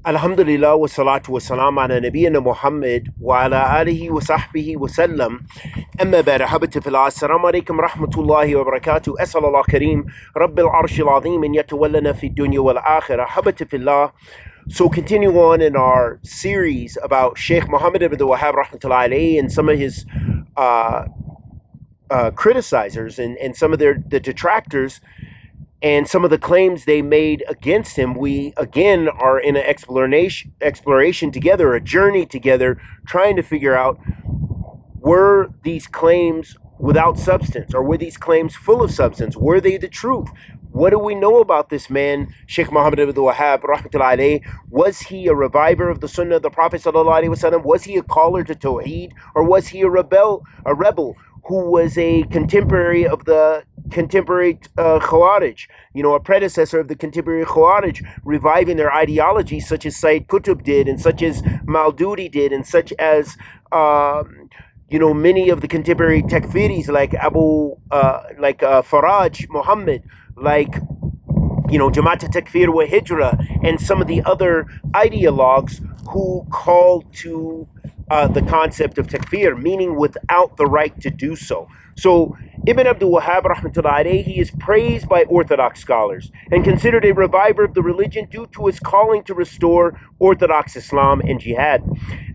Alhamdulillah wa salatu wa salam ala nabiyyina Muhammad wa ala alihi wa sahbihi wa sallam. Amma ba'da, habati fillah. Assalamu alaikum rahmatullahi wa barakatuh. As'al Allah kareem Rabbil arshil azim an yatawallana fi dunya wal akhirah. Habati fillah. So continue on in our series about Sheikh Muhammad ibn Wahab rahmatullahi alayhi and some of his criticizers and some of the detractors and some of the claims they made against him. We again are in an exploration together, a journey together, trying to figure out, were these claims without substance, or were these claims full of substance? Were they the truth? What do we know about this man, Sheikh Muhammad ibn Wahab rahmatullahi alayhi? Was he a reviver of the Sunnah of the Prophet sallallahu alaihi wasallam? Was he a caller to Tawheed, or was he a rebel who was a contemporary of the contemporary Khawarij, a predecessor of the contemporary Khawarij, reviving their ideology, such as Sayyid Qutb did, and such as Maududi did, and such as many of the contemporary takfiris like Abul, Faraj Muhammad, like Jamaat-e-Takfeeree wa Hijra, and some of the other ideologues who called to the concept of takfir, meaning without the right to do so. So Ibn Abdul Wahab rahmatullahi alayhi, he is praised by Orthodox scholars and considered a reviver of the religion due to his calling to restore Orthodox Islam and jihad.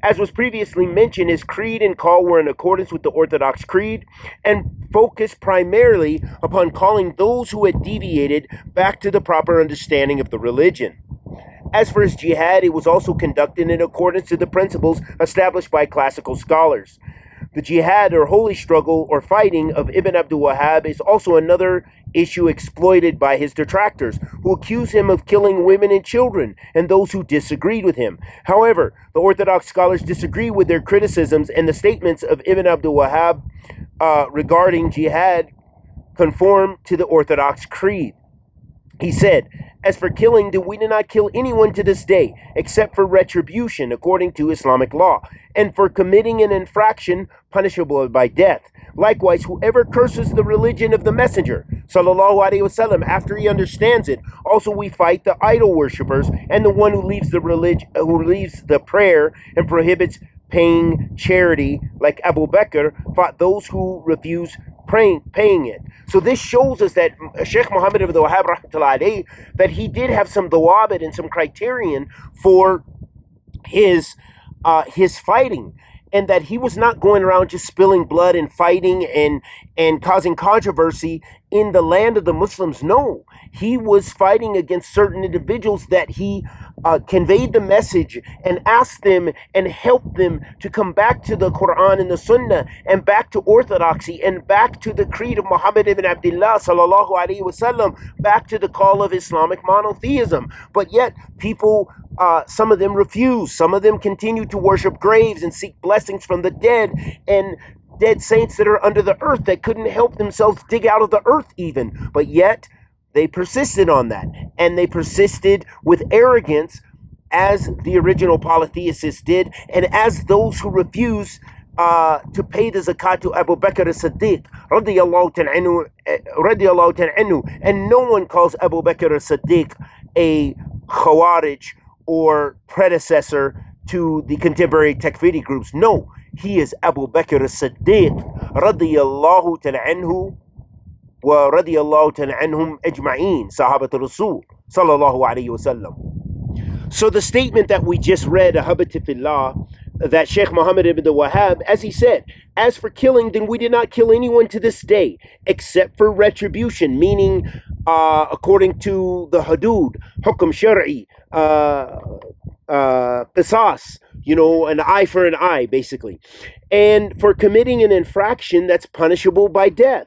As was previously mentioned, his creed and call were in accordance with the Orthodox creed and focused primarily upon calling those who had deviated back to the proper understanding of the religion. As for his jihad, it was also conducted in accordance to the principles established by classical scholars. The jihad, or holy struggle or fighting, of Ibn Abdul Wahab is also another issue exploited by his detractors, who accuse him of killing women and children and those who disagreed with him. However, the Orthodox scholars disagree with their criticisms, and the statements of Ibn Abdul Wahab regarding jihad conform to the Orthodox creed. He said, "As for killing, then we do not kill anyone to this day, except for retribution according to Islamic law, and for committing an infraction punishable by death. Likewise, whoever curses the religion of the Messenger, sallallahu alaihi wasallam, after he understands it, also we fight the idol worshippers and the one who leaves the prayer and prohibits paying charity, like Abu Bakr fought those who refuse paying it." So this shows us that Sheikh Muhammad ibn Wahab rahmatullahi alayhi, that he did have some dawabit and some criterion for his fighting, and that he was not going around just spilling blood and fighting and causing controversy in the land of the Muslims. No, he was fighting against certain individuals that he conveyed the message and asked them and helped them to come back to the Quran and the Sunnah and back to orthodoxy and back to the creed of Muhammad ibn Abdullah sallallahu alaihi wasallam, back to the call of Islamic monotheism. But yet people, some of them refuse. Some of them continue to worship graves and seek blessings from the dead, and dead saints that are under the earth that couldn't help themselves dig out of the earth even. But yet they persisted on that, and they persisted with arrogance, as the original polytheists did, and as those who refuse to pay the zakat to Abu Bakr as-Siddiq radiyallahu ta'ala anhu. And no one calls Abu Bakr as-Siddiq a Khawarij or predecessor to the contemporary takfiri groups. No, he is Abu Bakr as-Siddiq radiyallahu ta'ala anhu wa radiyallahu ta'ala anhum ajma'een, sahabat Rasul sallallahu alayhi wasallam. So the statement that we just read, ahabati fillah, that Sheikh Muhammad ibn Wahab, as he said, "As for killing, then we did not kill anyone to this day, except for retribution," meaning according to the hudud, hukum shar'i, qisas, an eye for an eye, basically, and for committing an infraction that's punishable by death.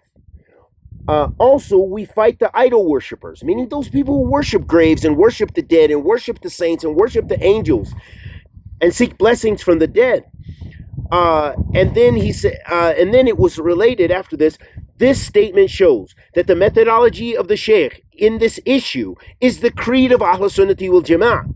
Also, we fight the idol worshippers, meaning those people who worship graves and worship the dead and worship the saints and worship the angels and seek blessings from the dead. And then he said, and then it was related after this. This statement shows that the methodology of the Sheikh in this issue is the creed of Ahl Sunnati wal Jama'ah,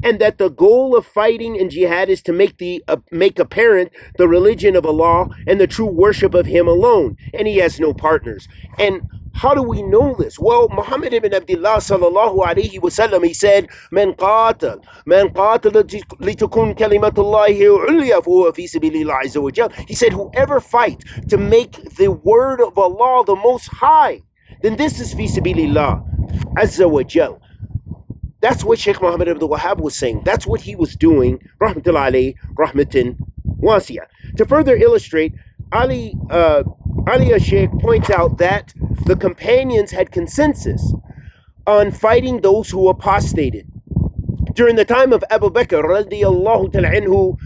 and that the goal of fighting and jihad is to make apparent the religion of Allah and the true worship of Him alone, and He has no partners. And How do we know this? Well, Muhammad ibn Abdullah sallallahu alayhi wasallam, he said, "Man qatal litakun kalimatullahi ulya fahuwa fi sabilillah azza wa jal." He said, whoever fights to make the word of Allah the most high, then this is fi sabilillah azza wa jal. That's what Sheikh Muhammad ibn Wahab was saying. That's what he was doing, rahmatullahi alayhi, rahmatin wasiya. To further illustrate, Ali Sheikh points out that the companions had consensus on fighting those who apostated. During the time of Abu Bakr radiallahu ta'ala anhu,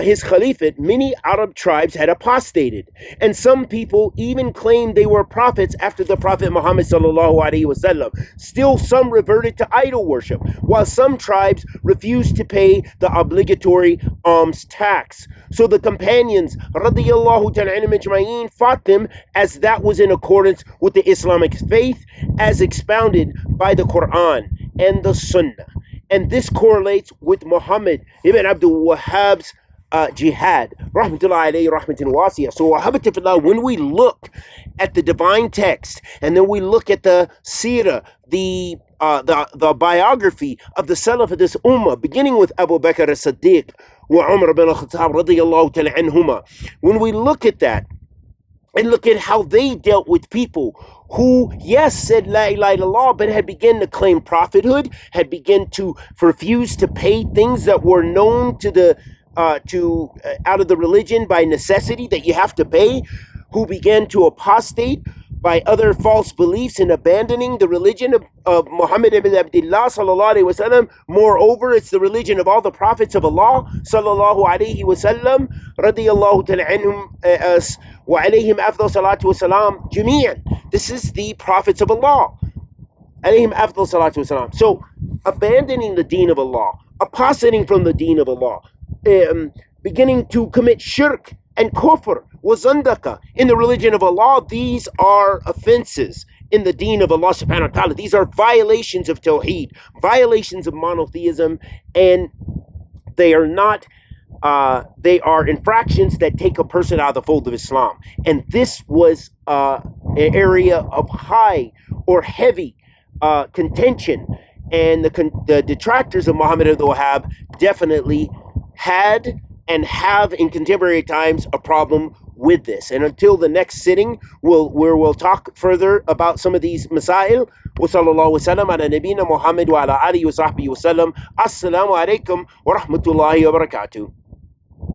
his caliphate, many Arab tribes had apostated, and some people even claimed they were prophets after the Prophet Muhammad sallallahu alaihi wasallam. Still, some reverted to idol worship, while some tribes refused to pay the obligatory alms tax. So the companions radiyallahu ta'ala anhum ajma'in fought them, as that was in accordance with the Islamic faith as expounded by the Quran and the Sunnah. And this correlates with Muhammad ibn Abdul Wahhab's jihad, rahmatullahi alayhi, rahmatin wasiya. So, wahabatifullah, when we look at the divine text, and then we look at the seerah, the biography of the Salaf of this ummah, beginning with Abu Bakr as-Siddiq wa Umar bin al-Khattab radiyallahu ta'ala anhuma, when we look at that, and look at how they dealt with people who, yes, said La ilaha illallah, but had begun to claim prophethood, had begun to refuse to pay things that were known to the out of the religion by necessity, that you have to pay, who began to apostate by other false beliefs and abandoning the religion of Muhammad ibn Abdullah sallallahu alaihi wasallam. Moreover, it's the religion of all the prophets of Allah sallallahu alaihi wasallam radiyallahu ta'ala anhum wa alayhim afdal salatu wasalam jami'an. This is the prophets of Allah alayhim afdal salatu wasalam. So, abandoning the deen of Allah, apostating from the deen of Allah, beginning to commit shirk and kufr wa zandaka in the religion of Allah, these are offenses in the deen of Allah subhanahu wa ta'ala. These are violations of tawheed, violations of monotheism, and they are not they are infractions that take a person out of the fold of Islam. And this was an area of high or heavy contention, and the detractors of Muhammad ibn Wahab definitely had and have in contemporary times a problem with this. And until the next sitting, where we'll talk further about some of these masail. Wa sallallahu wa sallam ala nabina Muhammad wa ala alihi wa sahbihi wa sallam. Assalamu alaikum wa rahmatullahi wa barakatuh.